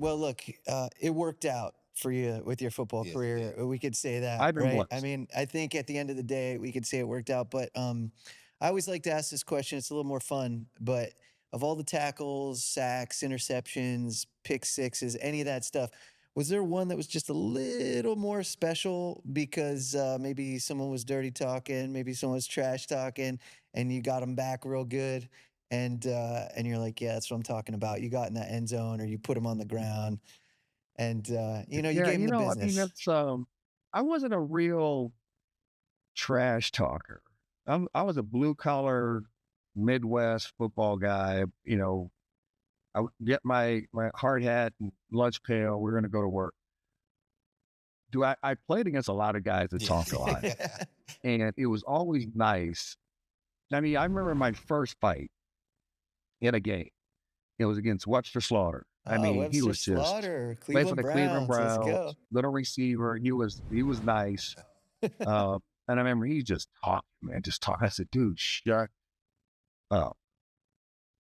Well, look, it worked out for you with your football Yes, it career. did. We could say that, I've been right? I blessed. mean, I think at the end of the day, we could say it worked out. But I always like to ask this question. It's a little more fun. But of all the tackles, sacks, interceptions, pick sixes, any of that stuff, was there one that was just a little more special because maybe someone was dirty talking, maybe someone was trash talking, and you got them back real good? And you're like, yeah, that's what I'm talking about. You got in that end zone, or you put him on the ground, and you Yeah, gave him the I mean, business. I wasn't a real trash talker. I was a blue collar Midwest football guy. I would get my hard hat and lunch pail. We're going to go to work. I played against a lot of guys that talked a lot, Yeah. and it was always nice. I mean, I remember my first fight in a game. It was against Webster Slaughter. I Oh, mean, he Webster was just Slaughter, played for Cleveland the Cleveland Browns. Let's Browns, go. little receiver. He was nice. And I remember he just talked, man, just talk. I said, dude, shut up.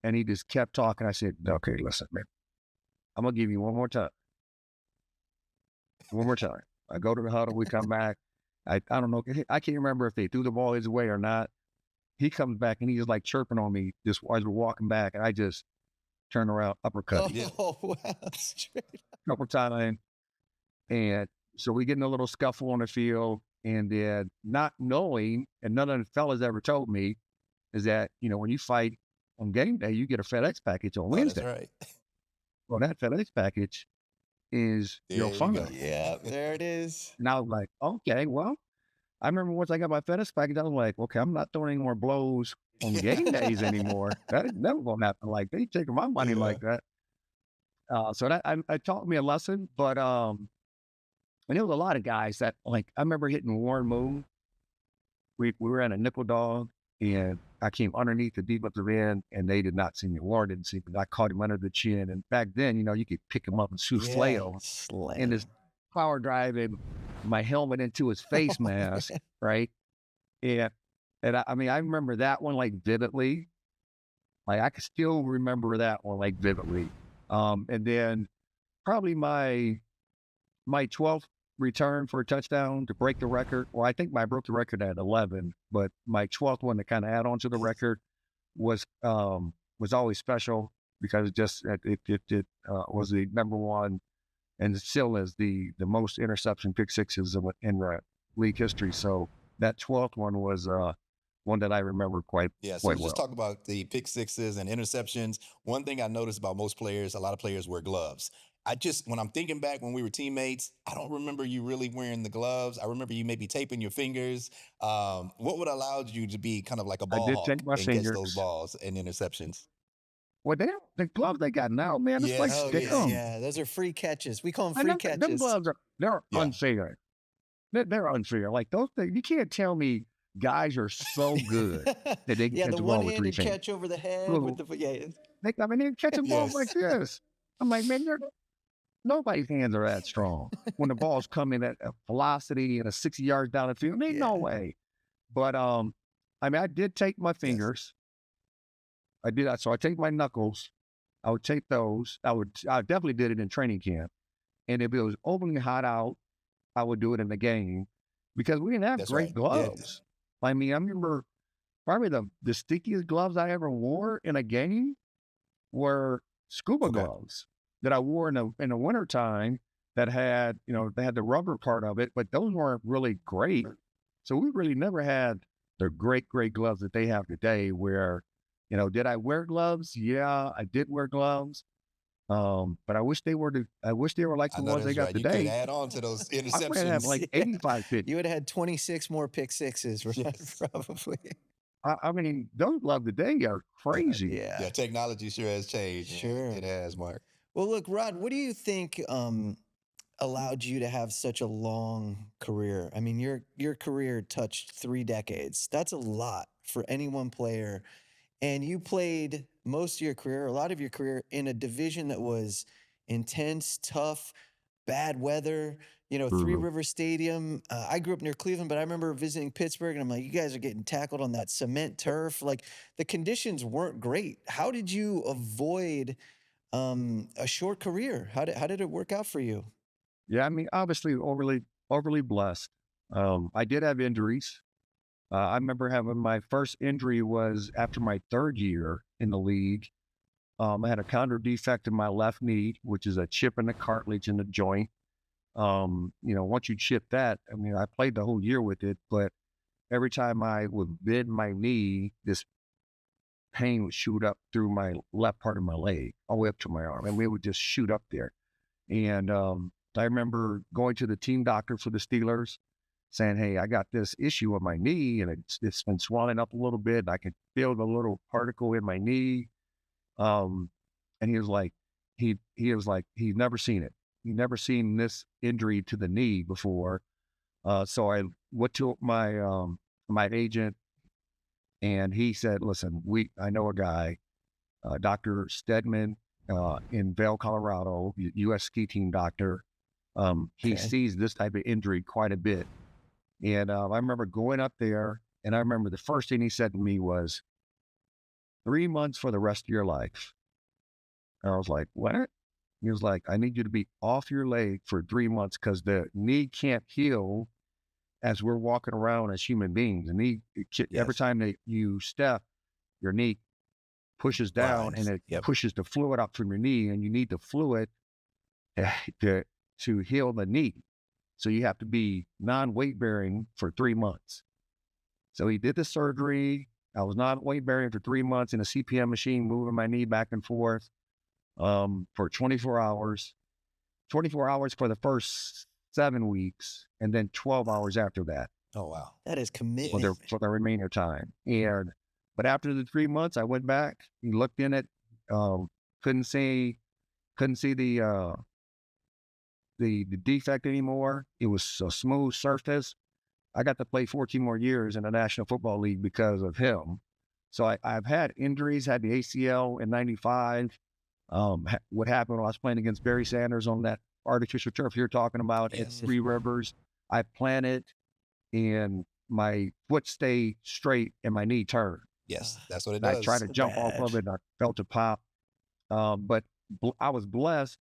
And he just kept talking. I said, okay, listen, man, I'm gonna give you one more time. One more time. I go to the huddle, we come back. I don't know. I can't remember if they threw the ball his way or not. He comes back and he's like chirping on me just as we're walking back. And I just turn around, uppercut him Yeah. Oh, wow. Straight a couple times. And so we get in a little scuffle on the field. And then not knowing, and none of the fellas ever told me, is that, when you fight on game day, you get a FedEx package on Oh, that's Wednesday. right. Well, that FedEx package is your There you fund. go. Yeah, there it is. And I was like, okay, well, I remember once I got my FedEx package, I was like, okay, I'm not throwing any more blows on game days anymore. That is never going to happen. Like, they taking my money Yeah. like that. So that I taught me a lesson, but and there was a lot of guys that, like, I remember hitting Warren Moon. We were at a nickel dog, and I came underneath the defensive end, and they did not see me. Warren didn't see me. I caught him under the chin, and back then, you could pick him up and shoot Yeah, flail, and slam. this power driving my helmet into his face Oh, mask, man. right? Yeah, and I mean, I remember that one like vividly. Like, I can still remember that one like vividly. And then probably my 12th return for a touchdown to break the record. Well, I think I broke the record at 11, but my 12th one to kind of add on to the record was always special because it was the number one, and it still is the most interception pick sixes in league history. So that 12th one was one that I remember quite Yeah, so quite let's just well. talk about the pick sixes and interceptions. One thing I noticed about most players, a lot of players wear gloves. When I'm thinking back when we were teammates, I don't remember you really wearing the gloves. I remember you maybe taping your fingers. What would allowed you to be kind of like a I ball did take hawk my and catch those fingers. balls and interceptions? Well, the gloves they got now, man, it's like Yes, Oh, yes. scam. yeah. Those are free catches. We call them I free know them catches. gloves they're Yeah. unfair. They're unfair. Like those things, you can't tell me guys are so good that they can Yeah, catch the a ball with 3 one-handed fingers. catch over the head with Little, the yeah. they can catch a ball like Yes. this. I'm like, man, nobody's hands are that strong. When the ball's coming at a velocity and a 60 yards down the field, ain't no Yeah. way. But I mean, I did take my Yes. fingers. I did that. So I take my knuckles. I would take those. I definitely did it in training camp. And if it was openly hot out, I would do it in the game because we didn't have That's great right. Yeah. gloves. I mean, I remember probably the stickiest gloves I ever wore in a game were scuba Okay. gloves that I wore in the wintertime that had, they had the rubber part of it, but those weren't really great. So we really never had the great gloves that they have today where, did I wear gloves? Yeah, I did wear gloves. But I wish they were like I the know ones they that's got right. You could today. add on to those I would have interceptions. like Yeah. 85 pitches. You would have had 26 more pick sixes, right? Yes. Probably. I mean, those gloves today are crazy. Yeah, Yeah. technology sure has changed. Sure. It has, Mark. Well, look, Rod, what do you think allowed you to have such a long career? I mean, your career touched 3 decades. That's a lot for any one player. And you played most of your career, a lot of your career, in a division that was intense, tough, bad weather. Three Mhm. River Stadium. I grew up near Cleveland, but I remember visiting Pittsburgh, and I'm like, you guys are getting tackled on that cement turf. Like, the conditions weren't great. How did you avoid a short career. How did it work out for you? Yeah, I mean, obviously overly blessed. I did have injuries. I remember having my first injury was after my third year in the league. I had a counter defect in my left knee, which is a chip in the cartilage in the joint. Once you chip that, I mean, I played the whole year with it, but every time I would bend my knee, this pain would shoot up through my left part of my leg, all the way up to my arm, and it would just shoot up there. And I remember going to the team doctor for the Steelers, saying, "Hey, I got this issue with my knee, and it's been swelling up a little bit. I can feel the little particle in my knee." Um, and he was like, he was like, he's never seen it. He'd never seen this injury to the knee before. So I went to my agent, and he said, "Listen, I know a guy, Dr. Stedman, in Vail, Colorado, U.S. ski team doctor. He Okay. sees this type of injury quite a bit." And I remember going up there, and I remember the first thing he said to me was, "3 months for the rest of your life." And I was like, "What?" He was like, "I need you to be off your leg for 3 months because the knee can't heal as we're walking around as human beings. The knee, every Yes. time that you step, your knee pushes down and Grinds. it Yep. pushes the fluid up from your knee, and you need the fluid to, to heal the knee. So you have to be non-weight bearing for 3 months." So he did the surgery. I was non-weight bearing for 3 months in a CPM machine, moving my knee back and forth for 24 hours. 24 hours for the first 7 weeks, and then 12 hours after that Oh, wow. That is for the commitment. for the remainder time. But after the 3 months, I went back. He looked in it, um, couldn't see couldn't see the defect anymore. It was a smooth surface. I got to play 14 more years in the National Football League because of him. So I've had injuries, had the ACL in '95. What happened when I was playing against Barry Sanders on that artificial turf you're talking about at Yes. Three Rivers? I planted and my foot stayed straight and my knee turned. Yes. That's what it I tried does. to So jump off bad. of it and I felt it pop. But I was blessed,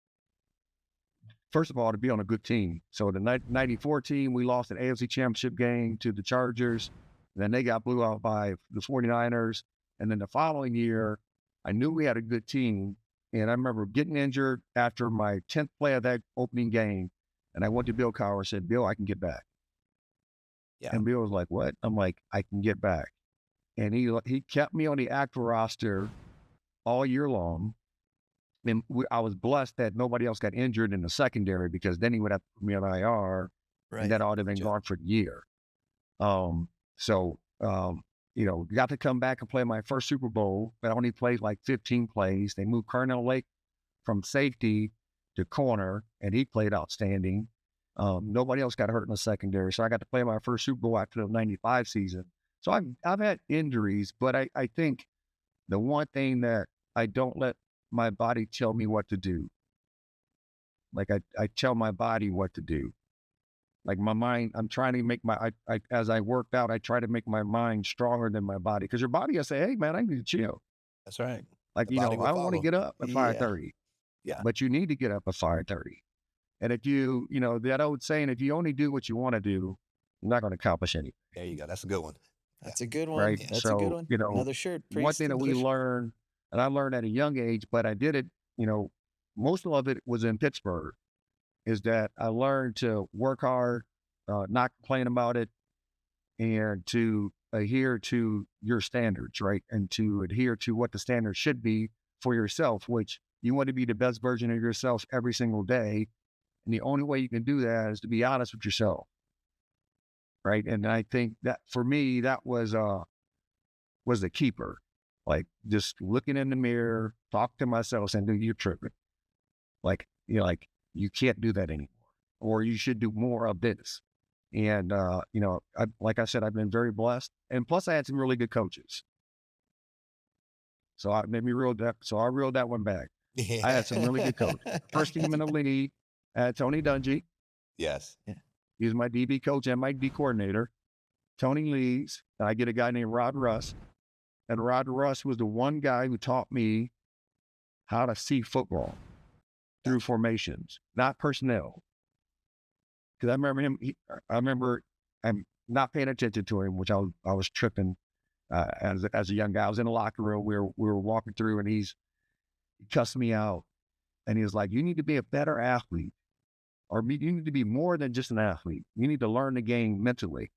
first of all, to be on a good team. So the 94 team, we lost an AFC championship game to the Chargers. Then they got blew out by the 49ers. And then the following year, I knew we had a good team. And I remember getting injured after my 10th play of that opening game. And I went to Bill Cowher and said, "Bill, I can get back." Yeah. And Bill was like, "What?" I'm like, "I can get back." And he kept me on the active roster all year long. And I was blessed that nobody else got injured in the secondary, because then he would have to put me on IR, and Right. that ought to have been Gotcha. gone for the year. Um, so, got to come back and play my first Super Bowl, but I only played like 15 plays. They moved Cornell Lake from safety to corner, and he played outstanding. Nobody else got hurt in the secondary. So I got to play my first Super Bowl after the '95 season. So I've had injuries, but I think the one thing that I don't let my body tell me what to do. Like I tell my body what to do. Like my mind, I'm trying to make as I worked out, I try to make my mind stronger than my body. Because your body will say, "Hey man, I need to chill." That's right. Like, The body will I don't want to follow. get up at Yeah. 5:30, Yeah. but you need to get up at 5:30. And if that old saying, if you only do what you want to do, you're not going to accomplish anything. There you go. That's a good one. Yeah. That's a good Right. one. Yeah. That's a good So, one. Another shirt. one Priest, thing that we another shirt. learned, and I learned at a young age, but I did it, most of it was in Pittsburgh, is that I learned to work hard, not complain about it, and to adhere to your standards, right? And to adhere to what the standards should be for yourself, which you want to be the best version of yourself every single day. And the only way you can do that is to be honest with yourself, right? And I think that for me, that was the keeper. Like just looking in the mirror, talk to myself, saying, "Dude, you're tripping. Like you can't do that anymore, or you should do more of this." And like I said, I've been very blessed, and plus I had some really good coaches. So I made me reel that. So I reeled that one back. I had some really good coaches. First team in the league, I had Tony Dungy. Yes. He was my DB coach and my D coordinator. Tony leaves. I get a guy named Rod Russ, and Rod Russ was the one guy who taught me how to see football through formations, not personnel. Because I remember I'm not paying attention to him, which I was tripping as a young guy. I was in the locker room. We were walking through, and he cussed me out, and he was like, "You need to be a better athlete, you need to be more than just an athlete. You need to learn the game mentally."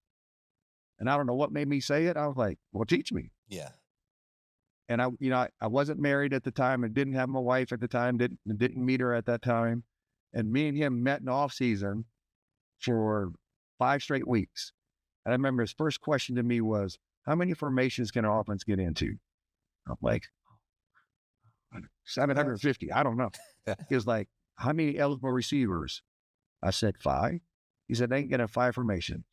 And I don't know what made me say it. I was like, "Well, teach me." Yeah. And I wasn't married at the time and didn't have my wife at the time, didn't meet her at that time. And me and him met in the off season for 5 straight weeks. And I remember his first question to me was, "How many formations can an offense get into?" I'm like, 750. I don't know. He was like, "How many eligible receivers?" I said, 5. He said, "They ain't getting 5 formations."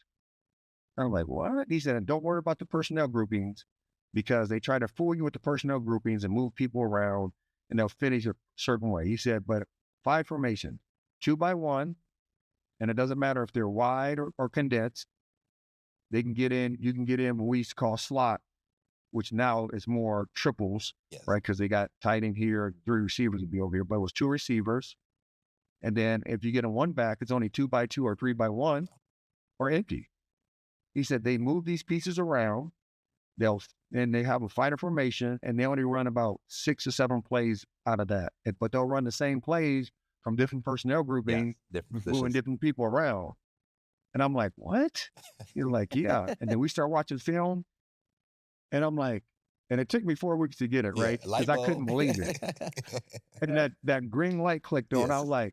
I'm like, "What?" He said, "Don't worry about the personnel groupings, because they try to fool you with the personnel groupings and move people around, and they'll finish a certain way." He said, "But 5 formations, 2 by 1, and it doesn't matter if they're wide or condensed. They can get in. You can get in what we used to call slot, which now is more triples, Yes. right? Because they got tight end here, 3 receivers would be over here, but it was 2 receivers. And then if you get a 1 back, it's only 2 by 2 or 3 by 1 or empty." He said they move these pieces around. They have a fighter formation, and they only run about 6 or 7 plays out of that. But they'll run the same plays from different personnel groupings, Different moving positions. different people around. And I'm like, "What?" He's like, "Yeah." And then we start watching film, and I'm like, and it took me 4 weeks to get it, Yeah, right? light Because I couldn't bulb. believe it. And that green light clicked on. Yes.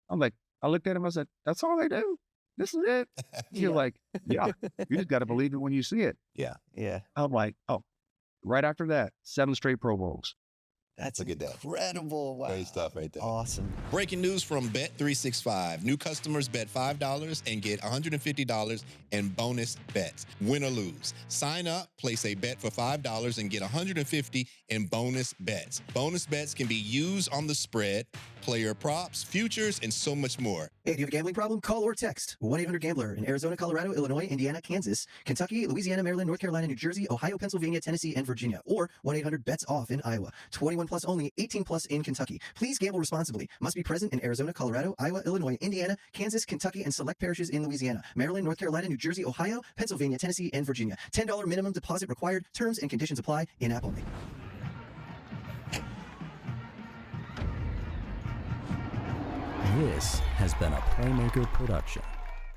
I'm like, I looked at him, I said, "That's all they do? This is it?" You're Yeah. like, "Yeah, you just got to believe it when you see it." Yeah. Yeah. I'm like, oh, right after that, 7 straight Pro Bowls. That's Look at that. incredible. Wow. Great stuff right there. Awesome. Breaking news from Bet365. New customers bet $5 and get $150 in bonus bets. Win or lose. Sign up, place a bet for $5 and get $150 in bonus bets. Bonus bets can be used on the spread, player props, futures, and so much more. Hey, do you have a gambling problem? Call or text 1-800-GAMBLER in Arizona, Colorado, Illinois, Indiana, Kansas, Kentucky, Louisiana, Maryland, North Carolina, New Jersey, Ohio, Pennsylvania, Tennessee, and Virginia. Or 1-800-BETS-OFF in Iowa. 21 plus only, 18 plus in Kentucky. Please gamble responsibly. Must be present in Arizona, Colorado, Iowa, Illinois, Indiana, Kansas, Kentucky, and select parishes in Louisiana, Maryland, North Carolina, New Jersey, Ohio, Pennsylvania, Tennessee, and Virginia. $10 minimum deposit required. Terms and conditions apply. In-app only. This has been a Playmaker production.